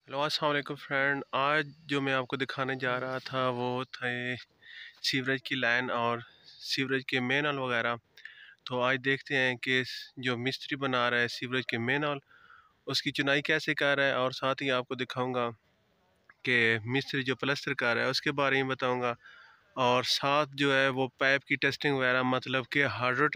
Hello अस्सलाम वालेकुम friend. आज जो मैं आपको दिखाने जा रहा था वो थे सीवरेज की लाइन और सीवरेज के मेन हॉल वगैरह। तो आज देखते हैं कि जो मिस्त्री बना रहा है सीवरेज के मेन हॉल उसकी चुनाई कैसे कर रहा है, और साथ ही आपको दिखाऊंगा कि मिस्त्री जो प्लस्तर कर रहा है उसके बारे में बताऊंगा। और साथ जो है वो पाइप की टेस्टिंग वगैरह, मतलब कि हार्डवेयर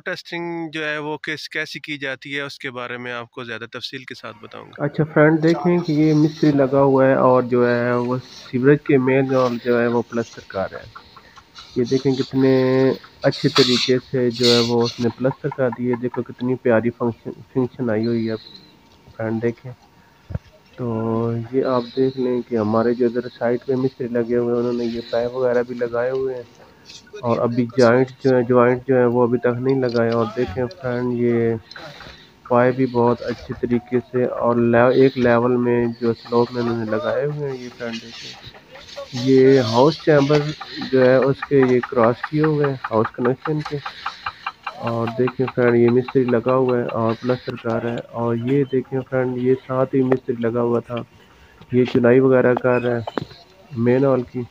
टेस्टिंग जो है वो कैसी की जाती है उसके बारे में आपको ज़्यादा तफसील के साथ बताऊंगा। अच्छा फ्रेंड, देखें कि ये मिस्त्री लगा हुआ है और जो है वो सीवरेज के मेन और जो है वो प्लस्तर कर रहा है। ये देखें कितने अच्छे तरीके से जो है वो उसने प्लस्तर कर दिए। देखो कितनी प्यारी फंक्शन आई हुई है फ्रेंड, देखें। तो ये आप देख लें कि हमारे जो इधर साइड पे मिस्त्री लगे हुए हैं उन्होंने ये पाइप वगैरह भी लगाए हुए हैं, और अभी जॉइंट जो है वो अभी तक नहीं लगाए। और देखें फ्रेंड, ये पाइप भी बहुत अच्छे तरीके से और एक लेवल में जो स्लोप में उन्होंने लगाए हुए हैं। ये फ्रेंड देखें, ये हाउस चैम्बर जो है उसके ये क्रॉस किए हुए हैं हाउस कनेक्शन के। और देखें फ्रेंड, ये मिस्त्री लगा हुआ है और प्लस्तर कर रहा है। और ये देखें फ्रेंड, ये साथ ही मिस्त्री लगा हुआ था, ये चुनाई वगैरह कर रहा है मेन हॉल की।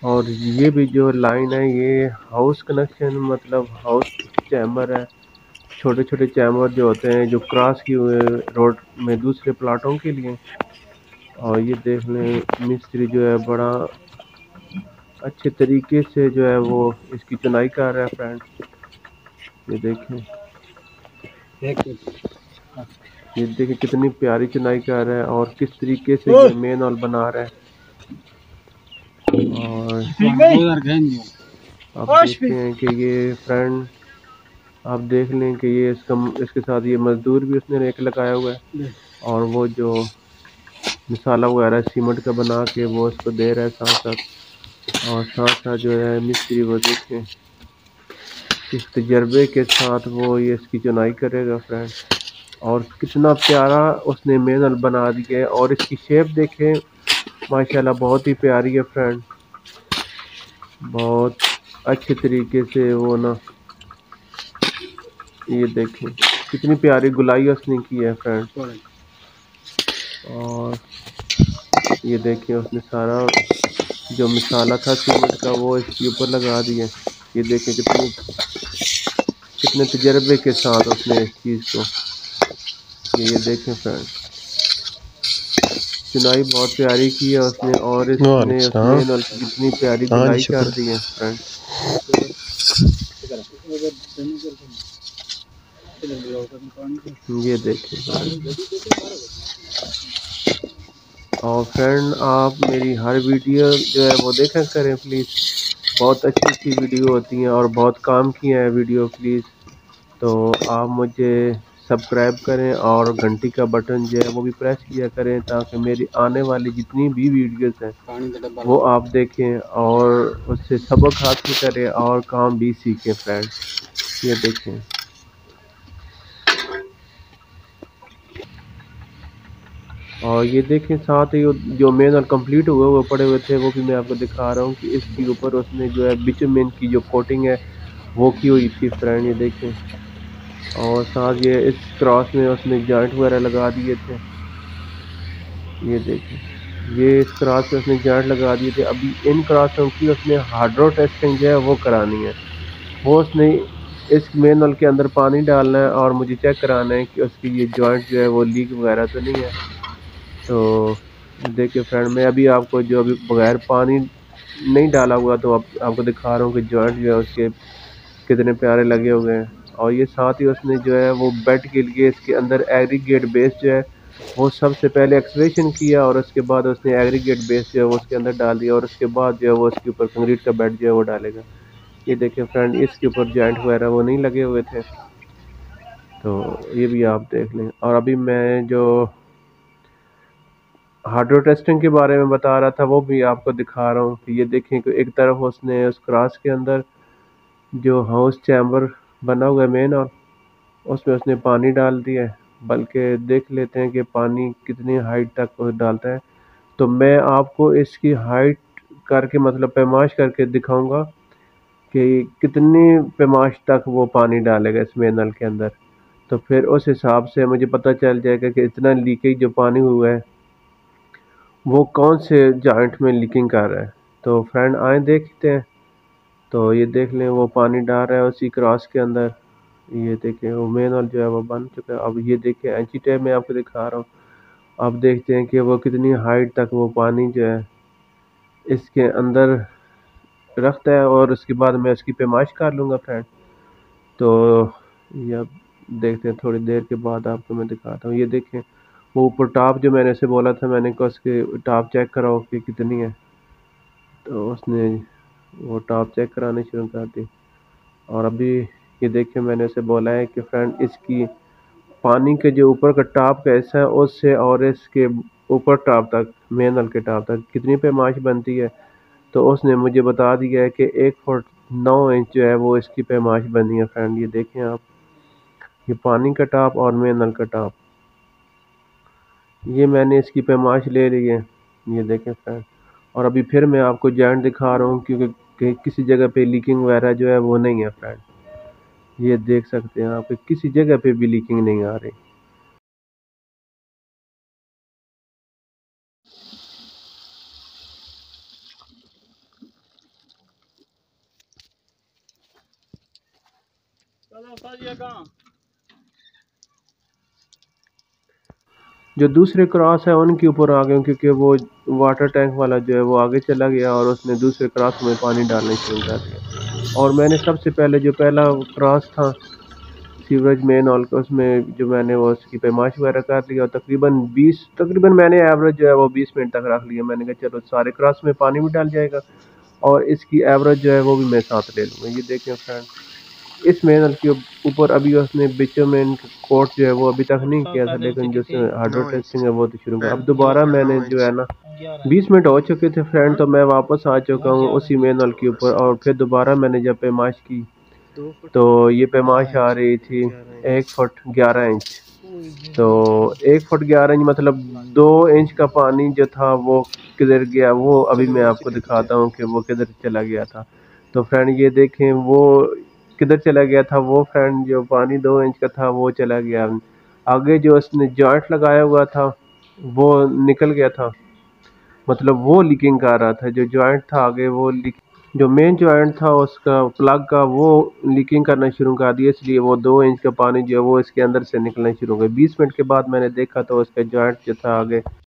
और ये भी जो लाइन है ये हाउस कनेक्शन, मतलब हाउस चैम्बर है। छोटे छोटे चैम्बर जो होते हैं जो क्रॉस किए हुए रोड में दूसरे प्लाटों के लिए। और ये देख लें मिस्त्री जो है बड़ा अच्छे तरीके से जो है वो इसकी चुनाई कर रहा है फ्रेंड। ये देखें, ये देखें कितनी प्यारी चुनाई कर रहा है और किस तरीके से ये मेन हॉल बना रहा है। और आप देखते हैं कि ये फ्रेंड, आप देख लें कि ये इसके साथ ये मजदूर भी उसने एक लगाया हुआ है, और वो जो मसाला वगैरह सीमेंट का बना के वो उसको दे रहा है साथ साथ। और साथ साथ जो है मिस्त्री, वो देखें किस तजर्बे के साथ वो ये इसकी चुनाई करेगा फ्रेंड। और कितना प्यारा उसने मेनल बना दिया है, और इसकी शेप देखें माशाल्लाह बहुत ही प्यारी है फ्रेंड। बहुत अच्छे तरीके से वो ना, ये देखें कितनी प्यारी गुलाई उसने की है फ्रेंड। और ये देखें उसने सारा जो मसाला था सीमेंट का वो इसके ऊपर लगा दिया। ये देखें कितने तजर्बे के साथ उसने इस चीज़ को, ये देखें फ्रेंड, चुनाई बहुत प्यारी की है उसने, और इसने अच्छा। उसमें नल की कितनी प्यारी हाँ जी, गुलाई कर शुक्र। दी है फ्रेंड। ये देखें फ्रेंड। और फ्रेंड, आप मेरी हर वीडियो जो है वो देखा करें प्लीज़। बहुत अच्छी अच्छी वीडियो होती हैं और बहुत काम की है वीडियो प्लीज़। तो आप मुझे सब्सक्राइब करें और घंटी का बटन जो है वो भी प्रेस किया करें, ताकि मेरी आने वाली जितनी भी वीडियोस हैं वो आप देखें और उससे सबक हासिल करें और काम भी सीखें फ्रेंड। ये देखें, और ये देखें साथ ही जो मेन और कंप्लीट हुए हुए पड़े हुए थे वो भी मैं आपको दिखा रहा हूँ कि इसके ऊपर उसने जो है बिटुमेन की जो कोटिंग है वो की हुई थी फ्रेंड। ये देखें, और साथ ये इस क्रॉस में उसने जॉइंट वगैरह लगा दिए थे। ये देखें, ये इस क्रॉस पे उसने जॉइंट लगा दिए थे। अभी इन क्रॉसों की उसने हार्डवेयर टेस्टिंग जो है वो करानी है। वो उसने इस मेन नल के अंदर पानी डालना है और मुझे चेक कराना है कि उसकी ये जॉइंट जो है वो लीक वगैरह तो नहीं है। तो देखिए फ्रेंड, मैं अभी आपको जो अभी बगैर पानी नहीं डाला हुआ तो आपको दिखा रहा हूँ कि जॉइंट जो है उसके कितने प्यारे लगे हुए हैं। और ये साथ ही उसने जो है वो बेड के लिए इसके अंदर एग्रीगेट बेस जो है वो सबसे पहले एक्सवेशन किया, और उसके बाद उसने एग्रीगेट बेस जो है वो उसके अंदर डाल दिया, और उसके बाद जो है वो उसके ऊपर कंक्रीट का बेड जो है वो डालेगा। ये देखें फ्रेंड, इसके ऊपर जॉइंट वगैरह वो नहीं लगे हुए थे। तो ये भी आप देख लें। और अभी मैं जो हार्डवेयर टेस्टिंग के बारे में बता रहा था वो भी आपको दिखा रहा हूँ कि ये देखें कि एक तरफ उसने उस क्रॉस के अंदर जो हाउस चैम्बर बना हुआ है मेन, और उसमें उसने पानी डाल दिया है। बल्कि देख लेते हैं कि पानी कितनी हाइट तक वो डालता है। तो मैं आपको इसकी हाइट करके, मतलब पैमाश करके दिखाऊंगा कि कितनी पैमाश तक वो पानी डालेगा इस मेन नल के अंदर। तो फिर उस हिसाब से मुझे पता चल जाएगा कि इतना लीकेज जो पानी हुआ है वो कौन से जॉइंट में लीकिंग कर रहा है। तो फ्रेंड आए देखते हैं। तो ये देख लें वो पानी डाल रहा है उसी क्रॉस के अंदर। ये देखें वो मेन वाल जो है वो बन चुका है। अब ये देखें एंची टेप में आपको दिखा रहा हूँ। अब देखते हैं कि वो कितनी हाइट तक वो पानी जो है इसके अंदर रखता है, और उसके बाद मैं इसकी पैमाइश कर लूँगा फ्रेंड। तो ये अब देखते हैं, थोड़ी देर के बाद आपको मैं दिखाता हूँ। ये देखें वो ऊपर टॉप जो मैंने से बोला था, मैंने कहा उसकी टॉप चेक कराओ कि कितनी है। तो उसने वो टॉप चेक करानी शुरू कर दी। और अभी ये देखिए मैंने उसे बोला है कि फ्रेंड इसकी पानी के जो ऊपर का टॉप कैसा है उससे और इसके ऊपर टॉप तक, मेन नल के टॉप तक कितनी पैमाइश बनती है। तो उसने मुझे बता दिया है कि 1 फुट 9 इंच जो है वो इसकी पैमाइश बनी है फ्रेंड। ये देखें आप, ये पानी का टॉप और मेन नल का टॉप, ये मैंने इसकी पैमाइश ले ली है। ये देखें फ्रेंड। और अभी फिर मैं आपको जॉइंट दिखा रहा हूँ क्योंकि किसी जगह पे लीकिंग वगैरह जो है वो नहीं है फ्रेंड। ये देख सकते हैं आप, किसी जगह पे भी लीकिंग नहीं आ रही। जो दूसरे क्रॉस है उनके ऊपर आ गए क्योंकि वो वाटर टैंक वाला जो है वो आगे चला गया और उसने दूसरे क्रॉस में पानी डालना शुरू कर दिया। और मैंने सबसे पहले जो पहला क्रॉस था सीवरेज मेन हॉल का, उसमें जो मैंने वो उसकी पैमाइश वगैरह कर लिया, और तकरीबन मैंने एवरेज जो है वो 20 मिनट तक रख लिया। मैंने कहा चलो सारे क्रॉस में पानी भी डाल जाएगा और इसकी एवरेज जो है वो भी मैं साथ ले लूँगा। ये देखें फ्रेंड, इस मेन नल के ऊपर अभी उसने बिटुमेन कोट जो है वो अभी तक नहीं किया था, लेकिन जो हाइड्रो 9 इंच टेस्टिंग है वो तो शुरू कर। फैन अब दोबारा या 9 मैंने जो इंच है ना 20 मिनट हो चुके थे फ्रेंड, तो मैं वापस आ चुका हूँ उसी मेन नल के ऊपर। और फिर दोबारा मैंने जब पैमाइश की 2 फुट तो ये 11 पैमाइश आ इंच रही थी 11 इंच 1 फुट 11 इंच। तो 1 फुट 11 इंच मतलब 2 इंच का पानी जो था वो किधर गया, वो अभी चलो मैं नीचे आपको गिरते दिखाता हूँ कि वो किधर चला गया था। तो फ्रेंड ये देखें वो किधर चला गया था। वो फ्रेंड जो पानी 2 इंच का था वो चला गया। आगे जो उसने जॉइंट लगाया हुआ था वो निकल गया था, मतलब वो लीकिंग कर रहा था। जो जॉइंट था आगे वो जो मेन जॉइंट था उसका प्लग का वो लीकिंग करना शुरू कर दिया, इसलिए वो 2 इंच का पानी जो है वो इसके अंदर से निकलना शुरू हो गया। 20 मिनट के बाद मैंने देखा तो उसका जॉइंट जो था आगे